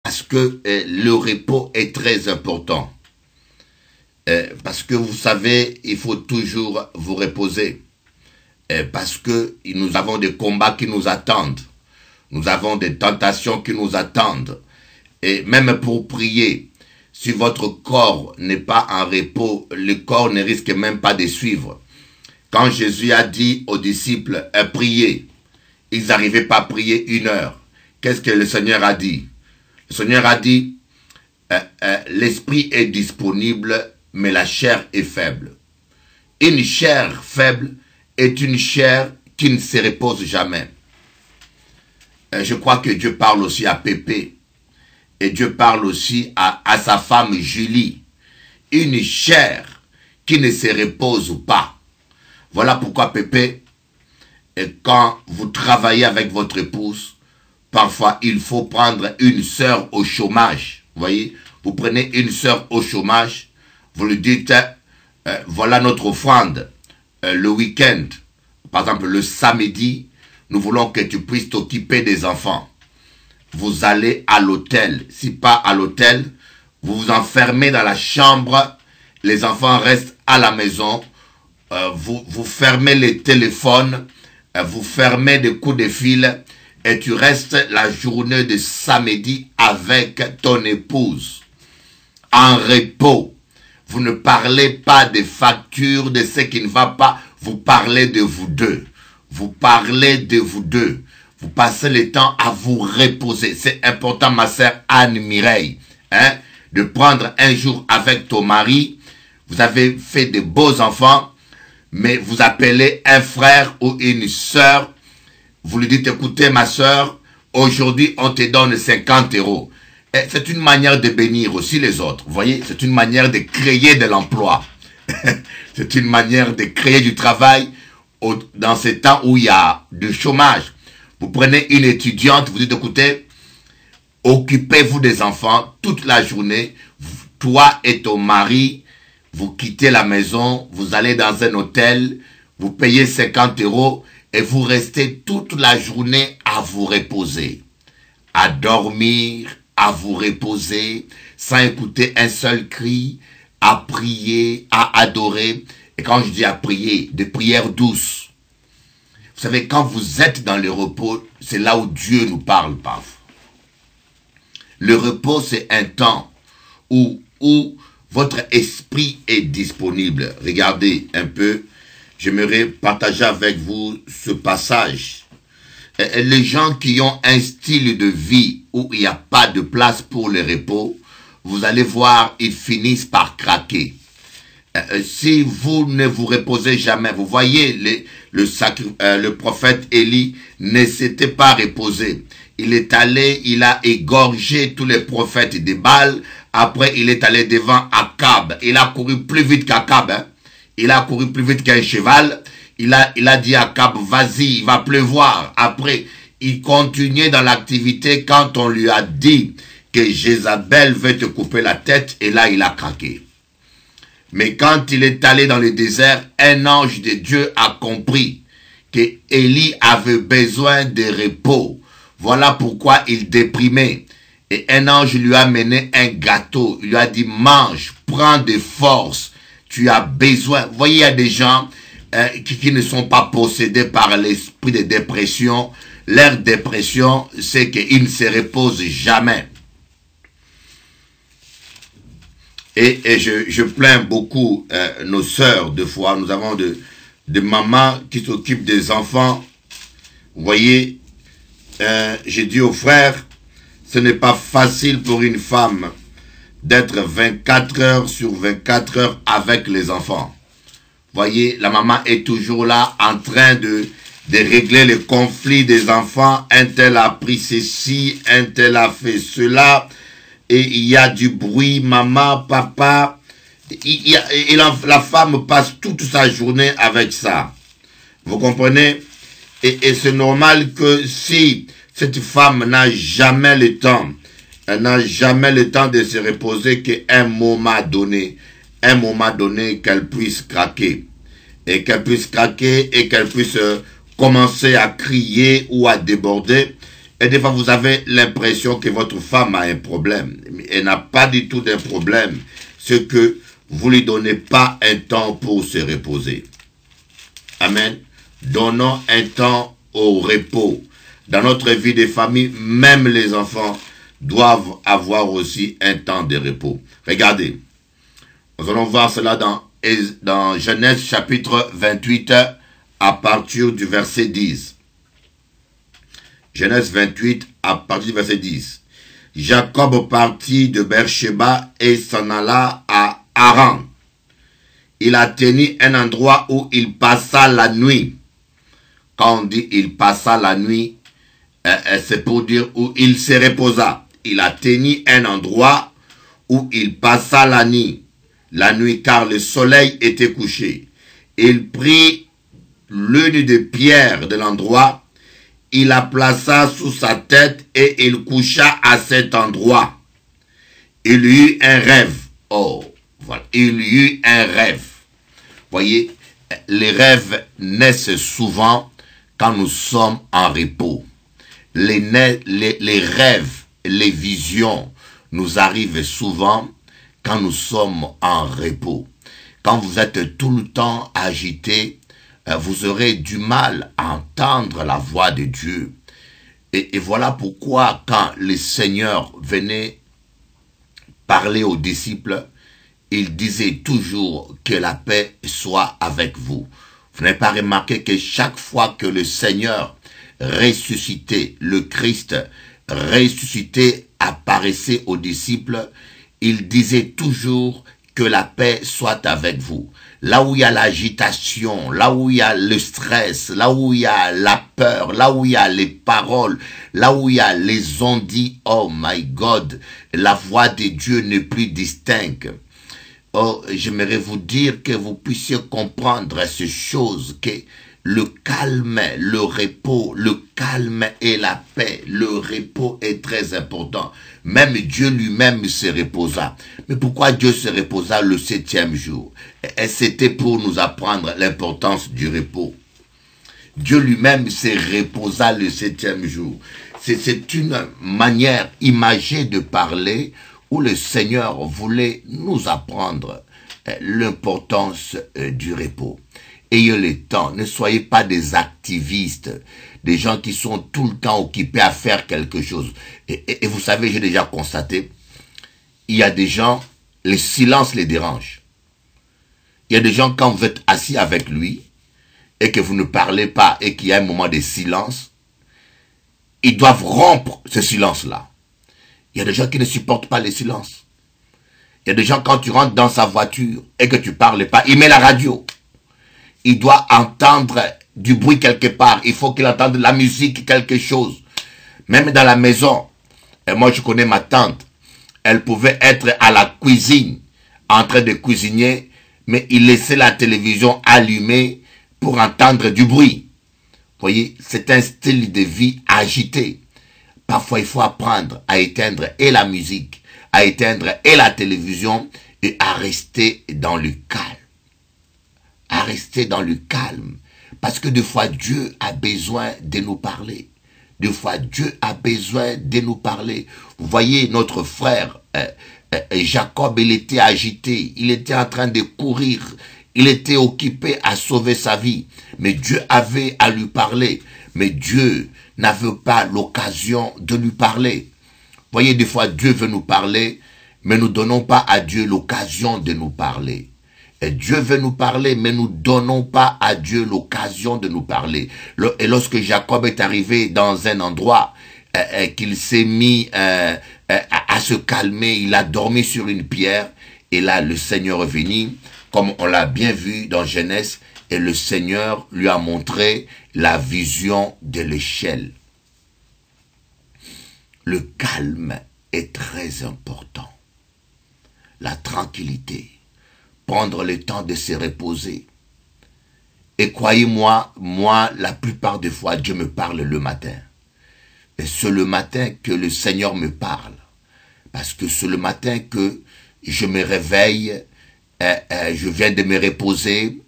Parce que le repos est très important. Parce que vous savez, il faut toujours vous reposer. Parce que nous avons des combats qui nous attendent. Nous avons des tentations qui nous attendent. Et même pour prier, si votre corps n'est pas en repos, le corps ne risque même pas de suivre. Quand Jésus a dit aux disciples, priez, ils n'arrivaient pas à prier 1 heure. Qu'est-ce que le Seigneur a dit? Le Seigneur a dit, l'esprit est disponible, mais la chair est faible. Une chair faible est une chair qui ne se repose jamais. Je crois que Dieu parle aussi à Pépé. Et Dieu parle aussi à sa femme Julie. Une chair qui ne se repose pas. Voilà pourquoi Pépé, quand vous travaillez avec votre épouse, parfois il faut prendre une sœur au chômage. Vous voyez, vous prenez une sœur au chômage, vous lui dites, voilà notre offrande, le week-end, par exemple le samedi, nous voulons que tu puisses t'occuper des enfants. Vous allez à l'hôtel. Si pas à l'hôtel, vous vous enfermez dans la chambre, les enfants restent à la maison, vous fermez les téléphones, vous fermez des coups de fil et tu restes la journée de samedi avec ton épouse en repos. Vous ne parlez pas des factures, de ce qui ne va pas, vous parlez de vous deux. Vous parlez de vous deux. Vous passez le temps à vous reposer. C'est important, ma sœur Anne-Mireille, hein, de prendre un jour avec ton mari. Vous avez fait de beaux enfants, mais vous appelez un frère ou une sœur. Vous lui dites, écoutez ma sœur, aujourd'hui on te donne 50 €. C'est une manière de bénir aussi les autres. Vous voyez, c'est une manière de créer de l'emploi. C'est une manière de créer du travail dans ces temps où il y a du chômage. Vous prenez une étudiante, vous dites, écoutez, occupez-vous des enfants toute la journée. Toi et ton mari, vous quittez la maison, vous allez dans un hôtel, vous payez 50 € et vous restez toute la journée à vous reposer, à dormir, à vous reposer, sans écouter un seul cri, à prier, à adorer. Et quand je dis à prier, des prières douces. Vous savez, quand vous êtes dans le repos, c'est là où Dieu nous parle parfois. Le repos, c'est un temps où votre esprit est disponible. Regardez un peu, j'aimerais partager avec vous ce passage. Les gens qui ont un style de vie où il n'y a pas de place pour le repos, vous allez voir, ils finissent par craquer. Si vous ne vous reposez jamais, vous voyez, le prophète Élie ne s'était pas reposé. Il est allé, il a égorgé tous les prophètes de Baal. Après, il est allé devant Akab. Il a couru plus vite qu'Akab. Hein? Il a couru plus vite qu'un cheval. Il a dit à Akab, vas-y, il va pleuvoir. Après, il continuait dans l'activité quand on lui a dit que Jézabel veut te couper la tête. Et là, il a craqué. Mais quand il est allé dans le désert, un ange de Dieu a compris que Élie avait besoin de repos. Voilà pourquoi il déprimait. Et un ange lui a mené un gâteau. Il lui a dit, mange, prends des forces. Tu as besoin. Vous voyez, il y a des gens qui ne sont pas possédés par l'esprit de dépression. Leur dépression, c'est qu'ils ne se reposent jamais. Et je plains beaucoup nos sœurs de fois. Nous avons de mamans qui s'occupent des enfants. Vous voyez, j'ai dit aux frères, ce n'est pas facile pour une femme d'être 24 heures sur 24 heures avec les enfants. Vous voyez, la maman est toujours là en train de régler les conflits des enfants. Un tel a pris ceci, un tel a fait cela. Et il y a du bruit, maman, papa. Et la femme passe toute sa journée avec ça. Vous comprenez? Et c'est normal que si cette femme n'a jamais le temps, elle n'a jamais le temps de se reposer, qu'à un moment donné, qu'elle puisse craquer. Et qu'elle puisse craquer et qu'elle puisse commencer à crier ou à déborder. Et des fois, vous avez l'impression que votre femme a un problème. Elle n'a pas du tout d'un problème. C'est que vous ne lui donnez pas un temps pour se reposer. Amen. Donnons un temps au repos. Dans notre vie de famille, même les enfants doivent avoir aussi un temps de repos. Regardez. Nous allons voir cela dans Genèse chapitre 28 à partir du verset 10. Genèse 28 à partir du verset 10. Jacob partit de Beersheba et s'en alla à Haran. Il atteignit un endroit où il passa la nuit. Quand on dit il passa la nuit, c'est pour dire où il se reposa. Il atteignit un endroit où il passa la nuit car le soleil était couché. Il prit l'une des pierres de l'endroit, il la plaça sous sa tête et il coucha à cet endroit. Il eut un rêve. Oh, voilà. Il eut un rêve. Voyez, les rêves naissent souvent quand nous sommes en repos. Les rêves, les visions nous arrivent souvent quand nous sommes en repos. Quand vous êtes tout le temps agité, vous aurez du mal à entendre la voix de Dieu. Et voilà pourquoi quand le Seigneur venait parler aux disciples, il disait toujours que la paix soit avec vous. Vous n'avez pas remarqué que chaque fois que le Seigneur ressuscité, le Christ ressuscité apparaissait aux disciples, il disait toujours que la paix soit avec vous. Là où il y a l'agitation, là où il y a le stress, là où il y a la peur, là où il y a les paroles, là où il y a les ondits, oh my God, la voix de Dieu n'est plus distincte. Oh, j'aimerais vous dire que vous puissiez comprendre ces choses, que le calme, le repos, le calme et la paix, le repos est très important. Même Dieu lui-même se reposa. Mais pourquoi Dieu se reposa le 7e jour? Et c'était pour nous apprendre l'importance du repos. Dieu lui-même se reposa le 7e jour. C'est une manière imagée de parler où le Seigneur voulait nous apprendre l'importance du repos. Ayez le temps, ne soyez pas des activistes, des gens qui sont tout le temps occupés à faire quelque chose. Et vous savez, j'ai déjà constaté, il y a des gens, le silence les dérange. Il y a des gens, quand vous êtes assis avec lui, et que vous ne parlez pas, et qu'il y a un moment de silence, ils doivent rompre ce silence-là. Il y a des gens qui ne supportent pas le silence. Il y a des gens, quand tu rentres dans sa voiture, et que tu ne parles pas, il met la radio. Il doit entendre du bruit quelque part. Il faut qu'il entende la musique, quelque chose. Même dans la maison. Et moi, je connais ma tante. Elle pouvait être à la cuisine, en train de cuisiner, mais il laissait la télévision allumée pour entendre du bruit. Vous voyez, c'est un style de vie agité. Parfois, il faut apprendre à éteindre et la musique, à éteindre et la télévision et à rester dans le calme. À rester dans le calme. Parce que des fois, Dieu a besoin de nous parler. Des fois, Dieu a besoin de nous parler. Vous voyez, notre frère Jacob, il était agité. Il était en train de courir. Il était occupé à sauver sa vie. Mais Dieu avait à lui parler. Mais Dieu n'avait pas l'occasion de lui parler. Vous voyez, des fois, Dieu veut nous parler, mais nous ne donnons pas à Dieu l'occasion de nous parler. Et Dieu veut nous parler, mais nous ne donnons pas à Dieu l'occasion de nous parler. Et lorsque Jacob est arrivé dans un endroit, qu'il s'est mis à se calmer, il a dormi sur une pierre, et là le Seigneur est venu, comme on l'a bien vu dans Genèse, et le Seigneur lui a montré la vision de l'échelle. Le calme est très important. La tranquillité. Prendre le temps de se reposer. Et croyez-moi, moi, la plupart des fois, Dieu me parle le matin. Et c'est le matin que le Seigneur me parle. Parce que c'est le matin que je me réveille, je viens de me reposer,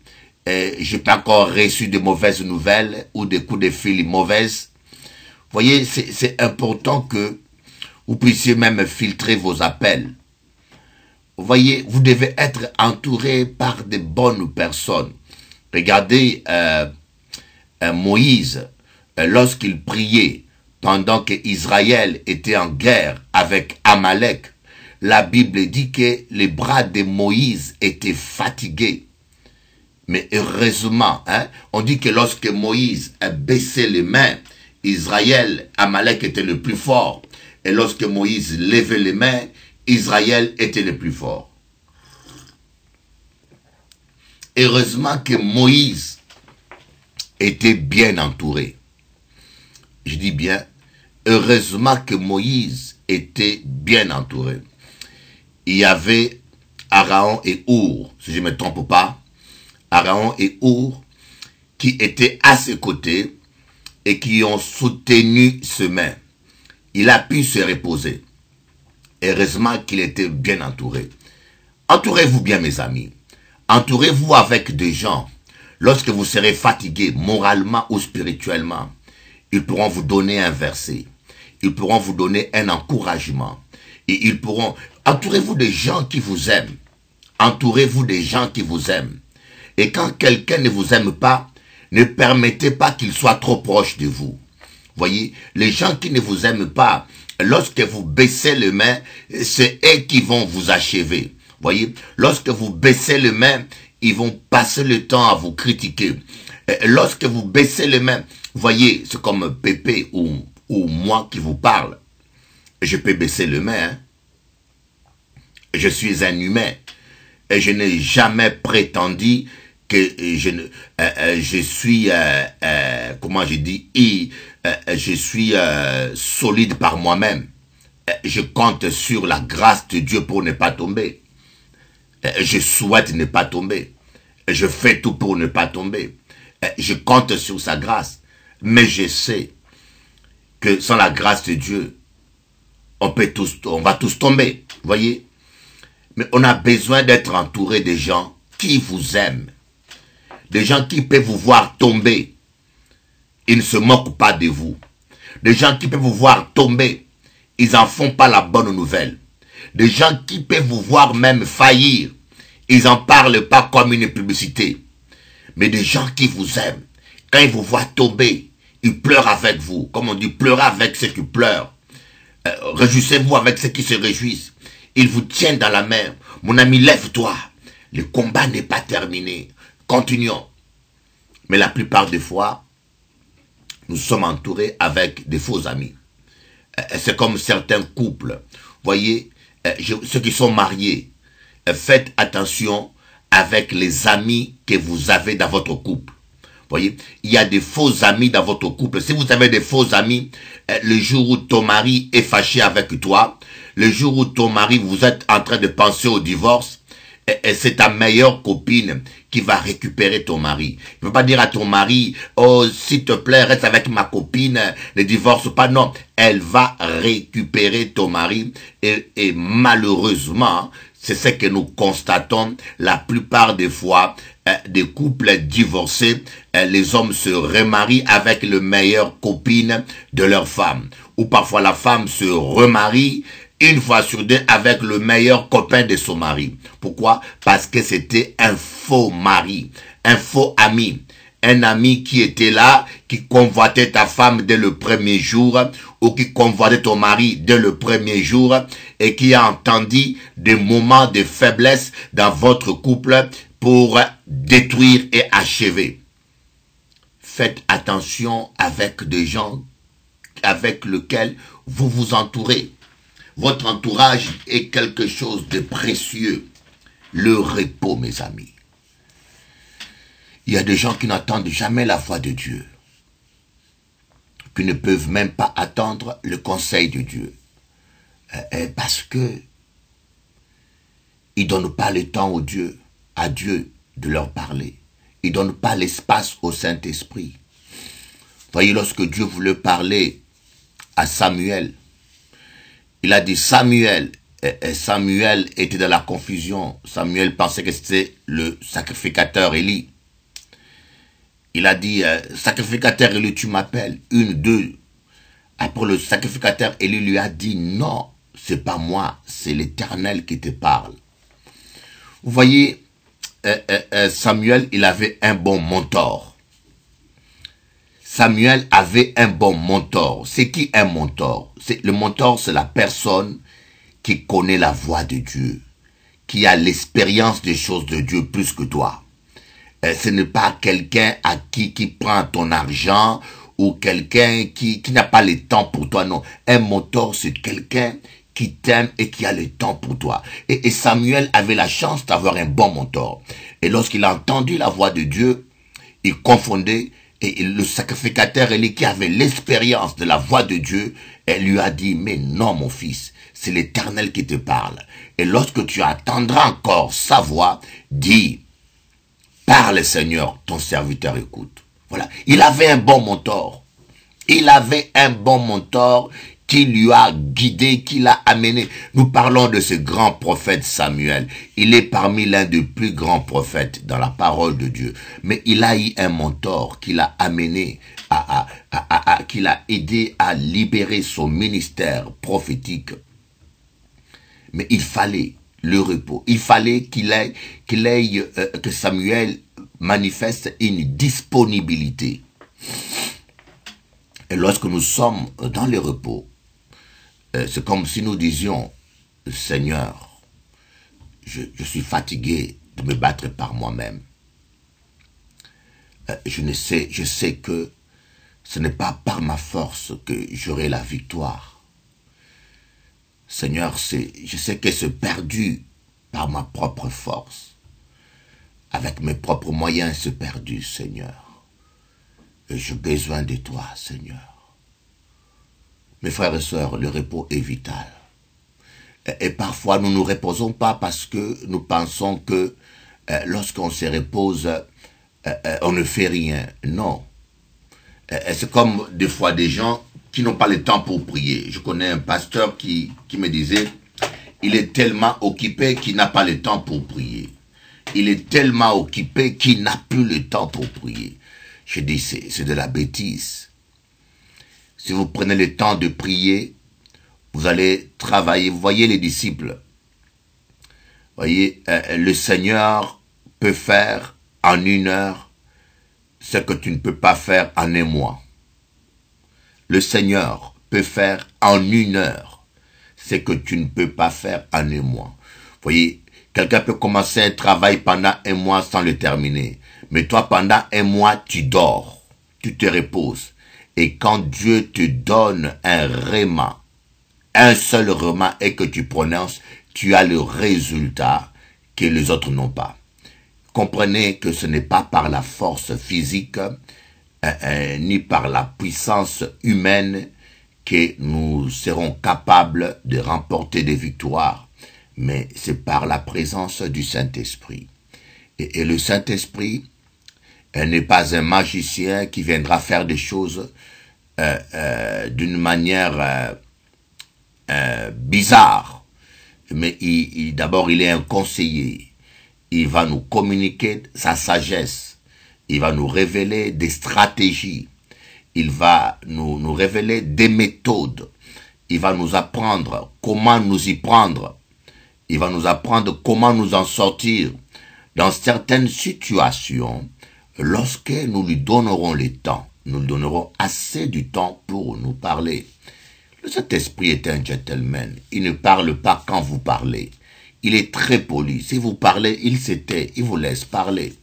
je n'ai pas encore reçu de mauvaises nouvelles ou des coups de fil mauvaises. Vous voyez, c'est important que vous puissiez même filtrer vos appels. Vous voyez, vous devez être entouré par de bonnes personnes. Regardez Moïse, lorsqu'il priait, pendant qu'Israël était en guerre avec Amalek, la Bible dit que les bras de Moïse étaient fatigués. Mais heureusement, on dit que lorsque Moïse a baissé les mains, Israël, Amalek était le plus fort. Et lorsque Moïse levait les mains, Israël était le plus fort. Heureusement que Moïse était bien entouré. Je dis bien, heureusement que Moïse était bien entouré. Il y avait Aaron et Our, si je ne me trompe pas, Aaron et Our, qui étaient à ses côtés et qui ont soutenu ses mains. Il a pu se reposer. Heureusement qu'il était bien entouré. Entourez-vous bien, mes amis. Entourez-vous avec des gens. Lorsque vous serez fatigué, moralement ou spirituellement, ils pourront vous donner un verset. Ils pourront vous donner un encouragement. Et ils pourront... Entourez-vous des gens qui vous aiment. Entourez-vous des gens qui vous aiment. Et quand quelqu'un ne vous aime pas, ne permettez pas qu'il soit trop proche de vous. Voyez, les gens qui ne vous aiment pas, lorsque vous baissez les mains, c'est eux qui vont vous achever. Voyez, lorsque vous baissez les mains, ils vont passer le temps à vous critiquer. Lorsque vous baissez les mains, voyez, c'est comme Pépé ou moi qui vous parle. Je peux baisser les mains. Je suis un humain. Et je n'ai jamais prétendu que je suis, comment je dis, je suis solide par moi-même. Je compte sur la grâce de Dieu pour ne pas tomber. Je souhaite ne pas tomber. Je fais tout pour ne pas tomber. Je compte sur sa grâce. Mais je sais que sans la grâce de Dieu, on va tous tomber. Voyez? Mais on a besoin d'être entouré de gens qui vous aiment. Des gens qui peuvent vous voir tomber. Ils ne se moquent pas de vous. Des gens qui peuvent vous voir tomber. Ils n'en font pas la bonne nouvelle. Des gens qui peuvent vous voir même faillir. Ils n'en parlent pas comme une publicité. Mais des gens qui vous aiment. Quand ils vous voient tomber, ils pleurent avec vous. Comme on dit, pleurez avec ceux qui pleurent. Réjouissez-vous avec ceux qui se réjouissent. Ils vous tiennent dans la main. Mon ami, lève-toi. Le combat n'est pas terminé. Continuons. Mais la plupart des fois, nous sommes entourés avec des faux amis. C'est comme certains couples. Voyez, ceux qui sont mariés, faites attention avec les amis que vous avez dans votre couple. Voyez, il y a des faux amis dans votre couple. Si vous avez des faux amis, le jour où ton mari est fâché avec toi, le jour où ton mari, vous êtes en train de penser au divorce, c'est ta meilleure copine qui va récupérer ton mari. Il ne va pas dire à ton mari, oh, s'il te plaît, reste avec ma copine, ne divorce pas. Non, elle va récupérer ton mari et malheureusement, c'est ce que nous constatons la plupart des fois, des couples divorcés, les hommes se remarient avec le meilleur copine de leur femme. Ou parfois la femme se remarie une fois sur deux avec le meilleur copain de son mari. Pourquoi? Parce que c'était un faux mari, un faux ami. Un ami qui était là, qui convoitait ta femme dès le premier jour, ou qui convoitait ton mari dès le premier jour, et qui a entendu des moments de faiblesse dans votre couple pour détruire et achever. Faites attention avec des gens avec lesquels vous vous entourez. Votre entourage est quelque chose de précieux. Le repos, mes amis. Il y a des gens qui n'entendent jamais la voix de Dieu, qui ne peuvent même pas attendre le conseil de Dieu, parce que ils ne donnent pas le temps à Dieu de leur parler. Ils ne donnent pas l'espace au Saint-Esprit. Voyez, lorsque Dieu voulait parler à Samuel, il a dit Samuel. Samuel était dans la confusion. Samuel pensait que c'était le sacrificateur Élie. Il a dit, sacrificateur Élie, tu m'appelles. 1, 2. Après, le sacrificateur Élie lui a dit, non, c'est pas moi, c'est l'Éternel qui te parle. Vous voyez, Samuel, il avait un bon mentor. Samuel avait un bon mentor. C'est qui un mentor? Le mentor, c'est la personne qui connaît la voix de Dieu, qui a l'expérience des choses de Dieu plus que toi. Ce n'est pas quelqu'un à qui prend ton argent ou quelqu'un qui n'a pas le temps pour toi, non. Un mentor, c'est quelqu'un qui t'aime et qui a le temps pour toi. Et Samuel avait la chance d'avoir un bon mentor. Et lorsqu'il a entendu la voix de Dieu, il confondait, et le sacrificateur Élie qui avait l'expérience de la voix de Dieu, elle lui a dit, mais non mon fils, c'est l'Éternel qui te parle. Et lorsque tu attendras encore sa voix, dis, parle Seigneur, ton serviteur écoute. Voilà, il avait un bon mentor. Il avait un bon mentor qui lui a guidé, qui l'a amené. Nous parlons de ce grand prophète Samuel. Il est parmi l'un des plus grands prophètes dans la parole de Dieu. Mais il a eu un mentor qui l'a amené, qui l'a aidé à libérer son ministère prophétique. Mais il fallait le repos. Il fallait que Samuel manifeste une disponibilité. Et lorsque nous sommes dans le repos, c'est comme si nous disions, Seigneur, je suis fatigué de me battre par moi-même. Je sais que ce n'est pas par ma force que j'aurai la victoire. Seigneur, je sais que c'est perdu par ma propre force. Avec mes propres moyens, c'est perdu, Seigneur. Et j'ai besoin de toi, Seigneur. Mes frères et sœurs, le repos est vital. Et parfois, nous ne nous reposons pas parce que nous pensons que lorsqu'on se repose, on ne fait rien. Non. C'est comme des fois des gens qui n'ont pas le temps pour prier. Je connais un pasteur qui me disait, il est tellement occupé qu'il n'a pas le temps pour prier. Il est tellement occupé qu'il n'a plus le temps pour prier. Je dis, c'est de la bêtise. Si vous prenez le temps de prier, vous allez travailler. Vous voyez les disciples. Vous voyez, le Seigneur peut faire en 1 heure ce que tu ne peux pas faire en 1 mois. Le Seigneur peut faire en 1 heure ce que tu ne peux pas faire en 1 mois. Vous voyez, quelqu'un peut commencer un travail pendant 1 mois sans le terminer. Mais toi, pendant 1 mois, tu dors, tu te reposes. Et quand Dieu te donne un réma, un seul réma et que tu prononces, tu as le résultat que les autres n'ont pas. Comprenez que ce n'est pas par la force physique, ni par la puissance humaine que nous serons capables de remporter des victoires, mais c'est par la présence du Saint-Esprit. Et le Saint-Esprit n'est pas un magicien qui viendra faire des choses d'une manière bizarre. Mais d'abord, il est un conseiller. Il va nous communiquer sa sagesse. Il va nous révéler des stratégies. Il va nous révéler des méthodes. Il va nous apprendre comment nous y prendre. Il va nous apprendre comment nous en sortir dans certaines situations. Lorsque nous lui donnerons le temps, nous lui donnerons assez du temps pour nous parler. Le Saint-Esprit est un gentleman. Il ne parle pas quand vous parlez. Il est très poli. Si vous parlez, il se tait. Il vous laisse parler.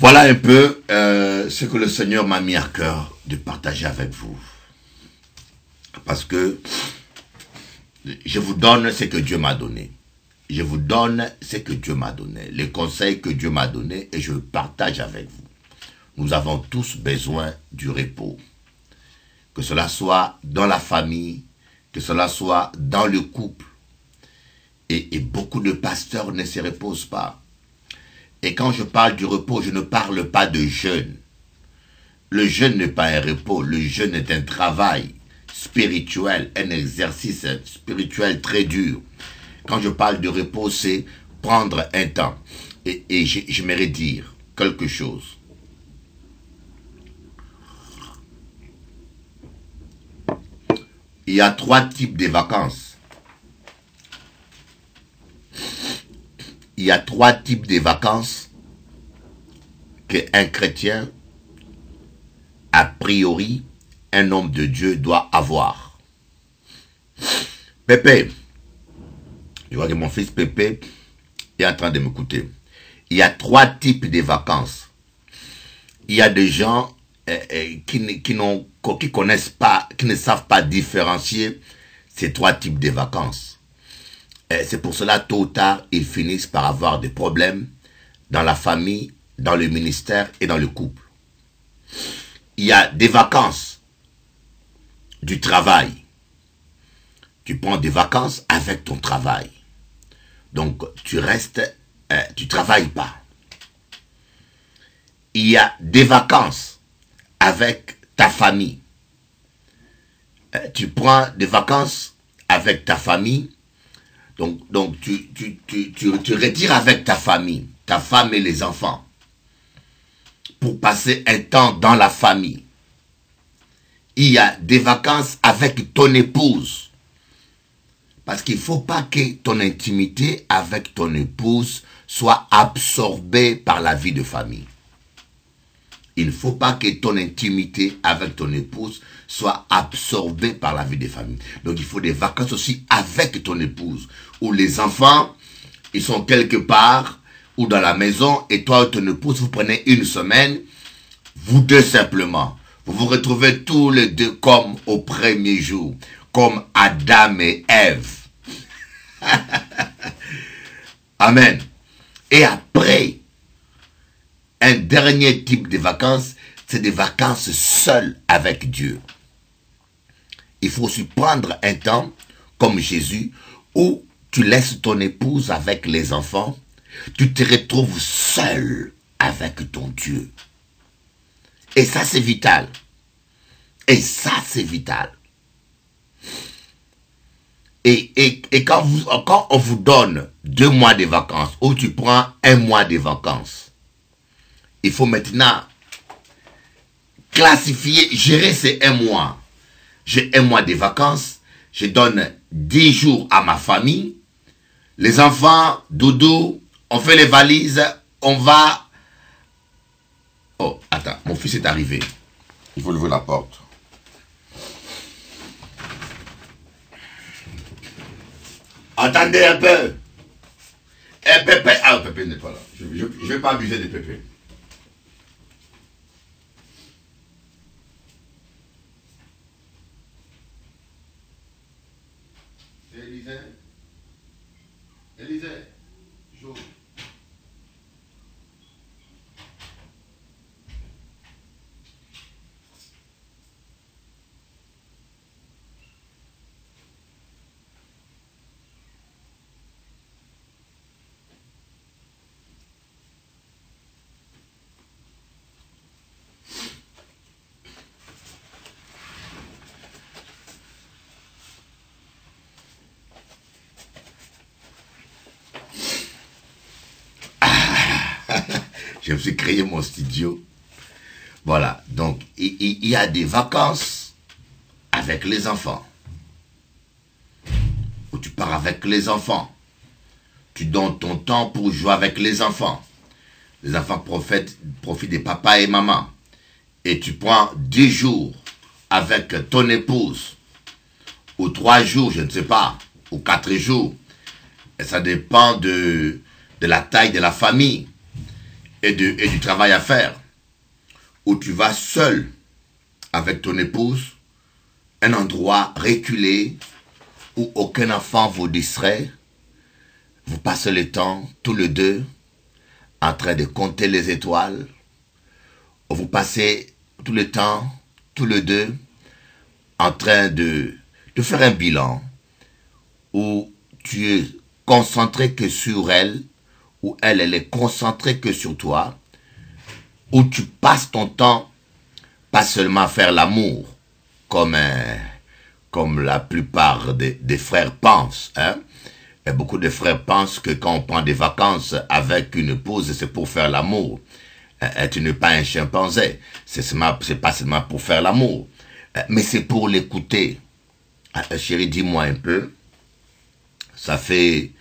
Voilà un peu ce que le Seigneur m'a mis à cœur de partager avec vous. Parce que je vous donne ce que Dieu m'a donné. Je vous donne ce que Dieu m'a donné, les conseils que Dieu m'a donnés et je le partage avec vous. Nous avons tous besoin du repos. Que cela soit dans la famille, que cela soit dans le couple. Et beaucoup de pasteurs ne se reposent pas. Et quand je parle du repos, je ne parle pas de jeûne. Le jeûne n'est pas un repos, le jeûne est un travail spirituel, un exercice spirituel très dur. Quand je parle de repos, c'est prendre un temps. Et j'aimerais dire quelque chose. Il y a 3 types de vacances. Il y a 3 types de vacances qu'un chrétien, a priori, un homme de Dieu doit avoir. Pépé, je vois que mon fils Pépé est en train de m'écouter. Il y a 3 types de vacances. Il y a des gens qui connaissent pas, qui ne savent pas différencier ces 3 types de vacances. C'est pour cela, tôt ou tard, ils finissent par avoir des problèmes dans la famille, dans le ministère et dans le couple. Il y a des vacances du travail. Tu prends des vacances avec ton travail. Donc, tu restes, tu travailles pas. Il y a des vacances avec ta famille. Tu prends des vacances avec ta famille. Donc tu retires avec ta famille, ta femme et les enfants, pour passer un temps dans la famille. Il y a des vacances avec ton épouse. Parce qu'il ne faut pas que ton intimité avec ton épouse soit absorbée par la vie de famille. Il ne faut pas que ton intimité avec ton épouse soit absorbée par la vie de famille. Donc il faut des vacances aussi avec ton épouse, où les enfants, ils sont quelque part, ou dans la maison, et toi et ton épouse, vous prenez une semaine, vous deux simplement. Vous vous retrouvez tous les deux comme au premier jour, comme Adam et Ève. Amen. Et après, un dernier type de vacances, c'est des vacances seules avec Dieu. Il faut aussi prendre un temps, comme Jésus, où tu laisses ton épouse avec les enfants, tu te retrouves seul avec ton Dieu. Et ça, c'est vital. Et ça, c'est vital. Et quand on vous donne 2 mois de vacances, ou tu prends 1 mois de vacances, il faut maintenant classifier, gérer ces 1 mois. J'ai 1 mois de vacances, je donne 10 jours à ma famille, les enfants, doudou, on fait les valises, on va... Oh, attends, mon fils est arrivé. Il faut ouvrir la porte. Attendez un peu. Eh, Pépé. Ah, Pépé n'est pas là. Je ne vais pas abuser de Pépé. C'est Élisée. Élisée. Chaud. Je me suis créé mon studio. Voilà, donc il y a des vacances avec les enfants. Où tu pars avec les enfants. Tu donnes ton temps pour jouer avec les enfants. Les enfants profitent de papa et maman. Et tu prends 10 jours avec ton épouse. Ou 3 jours, je ne sais pas. Ou 4 jours. Et ça dépend de la taille de la famille. Et du travail à faire, où tu vas seul avec ton épouse, un endroit reculé, où aucun enfant vous distrait, vous passez le temps, tous les deux, en train de compter les étoiles, où vous passez tout le temps, tous les deux, en train de faire un bilan, où tu es concentré que sur elle, où elle est concentrée que sur toi, où tu passes ton temps, pas seulement à faire l'amour, comme la plupart des frères pensent. Hein? Et beaucoup de frères pensent que quand on prend des vacances avec une épouse, c'est pour faire l'amour. Tu n'es pas un chimpanzé, c'est pas seulement pour faire l'amour, mais c'est pour l'écouter. Chérie, dis-moi un peu. Ça fait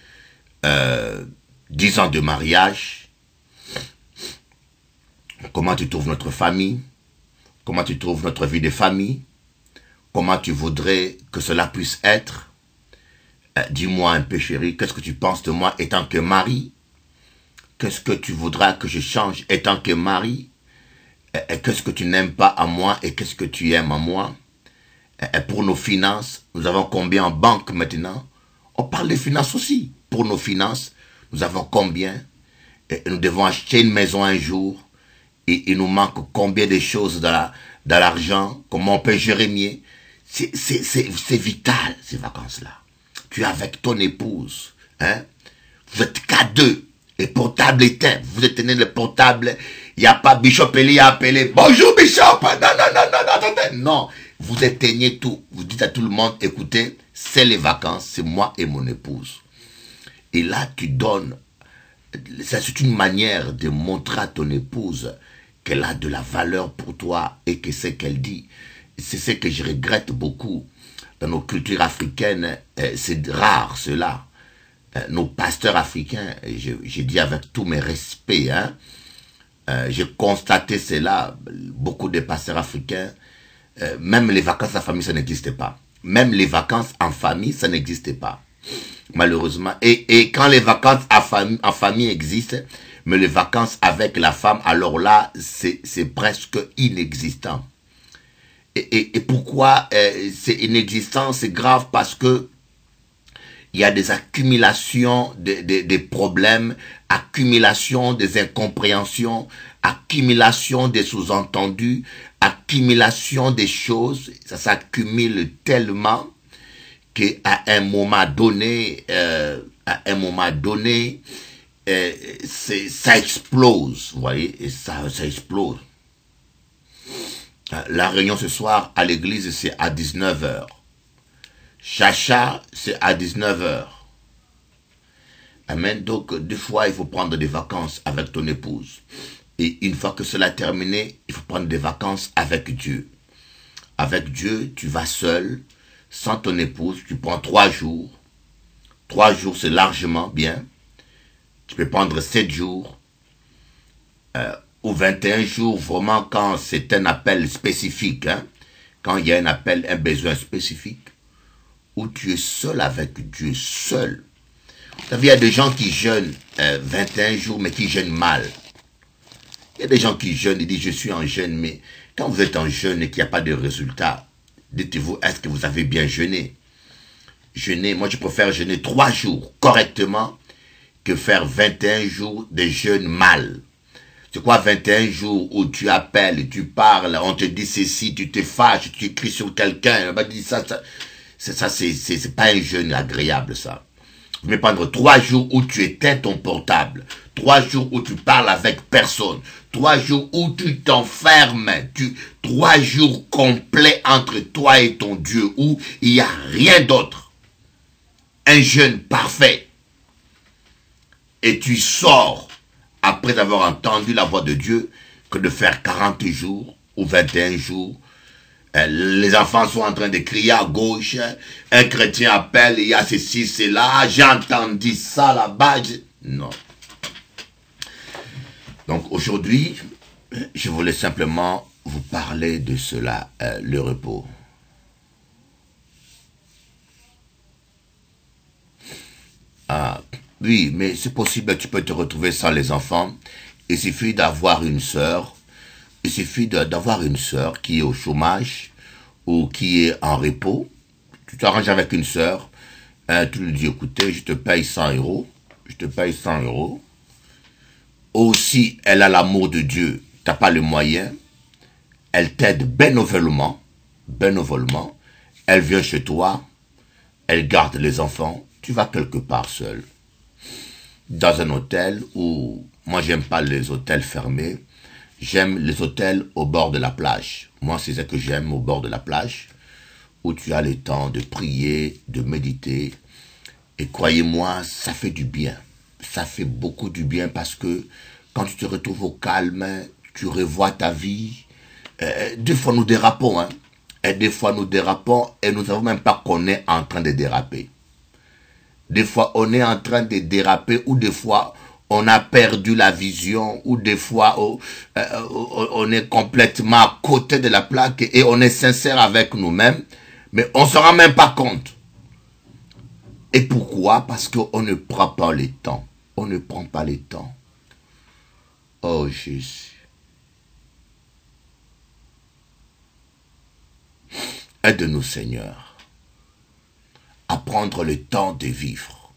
10 ans de mariage. Comment tu trouves notre famille? Comment tu trouves notre vie de famille? Comment tu voudrais que cela puisse être? Dis-moi un peu, chérie, qu'est-ce que tu penses de moi étant que mari? Qu'est-ce que tu voudras que je change étant que mari? Qu'est-ce que tu n'aimes pas à moi et qu'est-ce que tu aimes à moi? Pour nos finances, nous avons combien en banque maintenant? On parle des finances aussi. Pour nos finances, nous avons combien? Nous devons acheter une maison un jour. Et il nous manque combien de choses dans l'argent? Comment on peut gérer mieux? C'est vital, ces vacances-là. Tu es avec ton épouse. Hein? Vous êtes qu'à deux. Le portable éteint. Vous éteignez le portable. Il n'y a pas Bishop Eli à appeler. Bonjour Bishop. Non. Non. Vous éteignez tout. Vous dites à tout le monde, écoutez, c'est les vacances. C'est moi et mon épouse. Et là, tu donnes. C'est une manière de montrer à ton épouse qu'elle a de la valeur pour toi et que c'est qu'elle dit. C'est ce que je regrette beaucoup. Dans nos cultures africaines, c'est rare cela. Nos pasteurs africains, j'ai dit avec tous mes respects, hein, j'ai constaté cela, beaucoup de pasteurs africains, même les vacances en famille, ça n'existait pas. Même les vacances en famille, ça n'existait pas. Malheureusement. Et quand les vacances en famille existent, mais les vacances avec la femme, alors là, c'est presque inexistant. Et pourquoi c'est inexistant? C'est grave parce que il y a des accumulations des problèmes, accumulation des incompréhensions, accumulation des sous-entendus, accumulation des choses. Ça s'accumule tellement qu'à un moment donné, ça explose, vous voyez, et ça explose. La réunion ce soir à l'église, c'est à 19 h. Chacha, c'est à 19 h. Amen. Donc, deux fois, il faut prendre des vacances avec ton épouse. Et une fois que cela est terminé, il faut prendre des vacances avec Dieu. Avec Dieu, tu vas seul, sans ton épouse, tu prends 3 jours. 3 jours, c'est largement bien. Tu peux prendre 7 jours. Ou 21 jours, vraiment quand c'est un appel spécifique, hein, quand il y a un appel, un besoin spécifique, où tu es seul avec Dieu, seul. Vous savez, il y a des gens qui jeûnent 21 jours, mais qui jeûnent mal. Il y a des gens qui jeûnent, ils disent, je suis en jeûne, mais quand vous êtes en jeûne et qu'il n'y a pas de résultat, dites-vous, est-ce que vous avez bien jeûné? Jeûner, moi je préfère jeûner 3 jours correctement que faire 21 jours de jeûne mal. C'est quoi 21 jours où tu appelles, tu parles, on te dit ceci, tu te fâches, tu cries sur quelqu'un, on m'a dit ça c'est pas un jeûne agréable ça. Vous pouvez prendre 3 jours où tu éteins ton portable, 3 jours où tu parles avec personne, 3 jours où tu t'enfermes, 3 jours complets entre toi et ton Dieu où il n'y a rien d'autre. Un jeûne parfait. Et tu sors après avoir entendu la voix de Dieu, que de faire 40 jours ou 21 jours. Les enfants sont en train de crier à gauche, un chrétien appelle, il y a ceci, cela, j'ai entendu ça là-bas. Non. Donc aujourd'hui, je voulais simplement vous parler de cela, le repos. Oui, mais c'est possible, tu peux te retrouver sans les enfants. Il suffit d'avoir une sœur. Il suffit d'avoir une sœur qui est au chômage ou qui est en repos. Tu t'arranges avec une sœur. Tu lui dis, écoutez, je te paye 100 €. Je te paye 100 €. Aussi, elle a l'amour de Dieu. Tu n'as pas le moyen. Elle t'aide bénévolement. Bénévolement. Elle vient chez toi. Elle garde les enfants. Tu vas quelque part seul. Dans un hôtel où, moi j'aime pas les hôtels fermés, j'aime les hôtels au bord de la plage. Moi c'est ce que j'aime, au bord de la plage, où tu as le temps de prier, de méditer. Et croyez-moi, ça fait du bien. Ça fait beaucoup du bien parce que quand tu te retrouves au calme, tu revois ta vie. Des fois nous dérapons, hein. Et des fois, nous dérapons et nous ne savons même pas qu'on est en train de déraper. Des fois, on est en train de déraper ou des fois, on a perdu la vision ou des fois, on est complètement à côté de la plaque et on est sincère avec nous-mêmes, mais on ne se rend même pas compte. Et pourquoi? Parce qu'on ne prend pas le temps. On ne prend pas le temps. Oh Jésus. Aide-nous, Seigneur, à prendre le temps de vivre.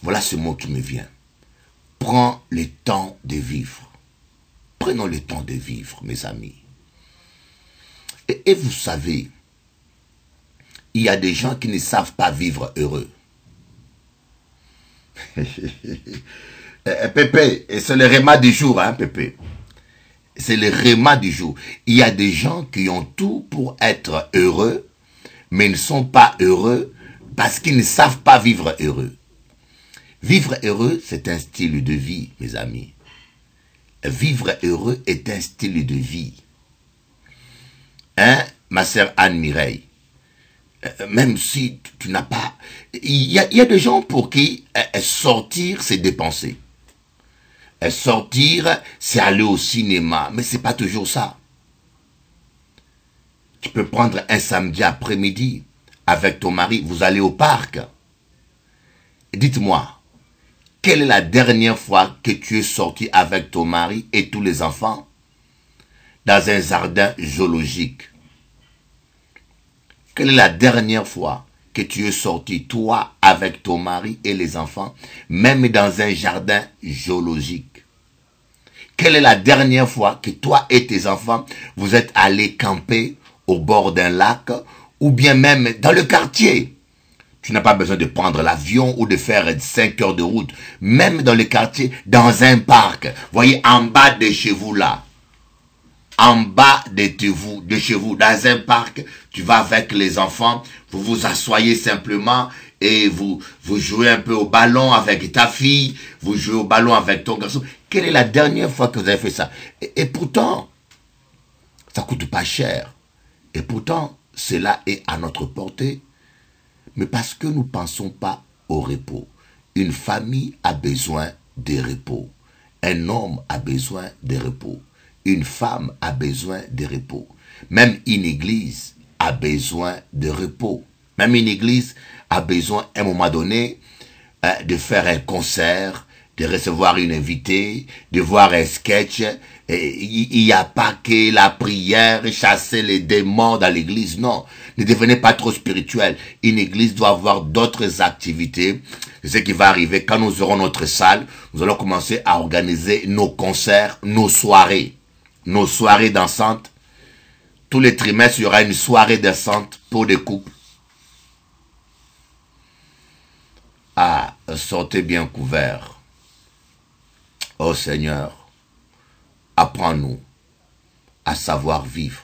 Voilà ce mot qui me vient. Prends le temps de vivre. Prenons le temps de vivre, mes amis. Et vous savez, il y a des gens qui ne savent pas vivre heureux. Pépé, c'est le réma du jour, hein, Pépé. C'est le réma du jour. Il y a des gens qui ont tout pour être heureux, mais ils ne sont pas heureux parce qu'ils ne savent pas vivre heureux. Vivre heureux, c'est un style de vie, mes amis. Vivre heureux est un style de vie. Hein, ma sœur Anne-Mireille? Même si tu n'as pas... Il y a des gens pour qui sortir, c'est dépenser. Sortir, c'est aller au cinéma. Mais ce n'est pas toujours ça. Tu peux prendre un samedi après-midi avec ton mari. Vous allez au parc. Dites-moi, quelle est la dernière fois que tu es sorti avec ton mari et tous les enfants dans un jardin zoologique? Quelle est la dernière fois que tu es sorti, toi, avec ton mari et les enfants, même dans un jardin zoologique? Quelle est la dernière fois que toi et tes enfants, vous êtes allés camper au bord d'un lac ou bien même dans le quartier? Tu n'as pas besoin de prendre l'avion ou de faire 5 heures de route. Même dans le quartier, dans un parc. Voyez, en bas de chez vous là. En bas de chez vous, dans un parc, tu vas avec les enfants, vous vous asseyez simplement et vous jouez un peu au ballon avec ta fille, vous jouez au ballon avec ton garçon. Quelle est la dernière fois que vous avez fait ça? Et pourtant, ça coûte pas cher. Et pourtant, cela est à notre portée. Mais parce que nous ne pensons pas au repos. Une famille a besoin de repos. Un homme a besoin de repos. Une femme a besoin de repos. Même une église a besoin de repos. Même une église a besoin, à un moment donné, de faire un concert, de recevoir une invitée, de voir un sketch. Il n'y a pas que la prière, chasser les démons dans l'église. Non, ne devenez pas trop spirituel. Une église doit avoir d'autres activités. C'est ce qui va arriver quand nous aurons notre salle. Nous allons commencer à organiser nos concerts, nos soirées dansantes. Tous les trimestres, il y aura une soirée dansante pour des couples. Ah, sortez bien couverts. Oh Seigneur, apprends-nous à savoir vivre.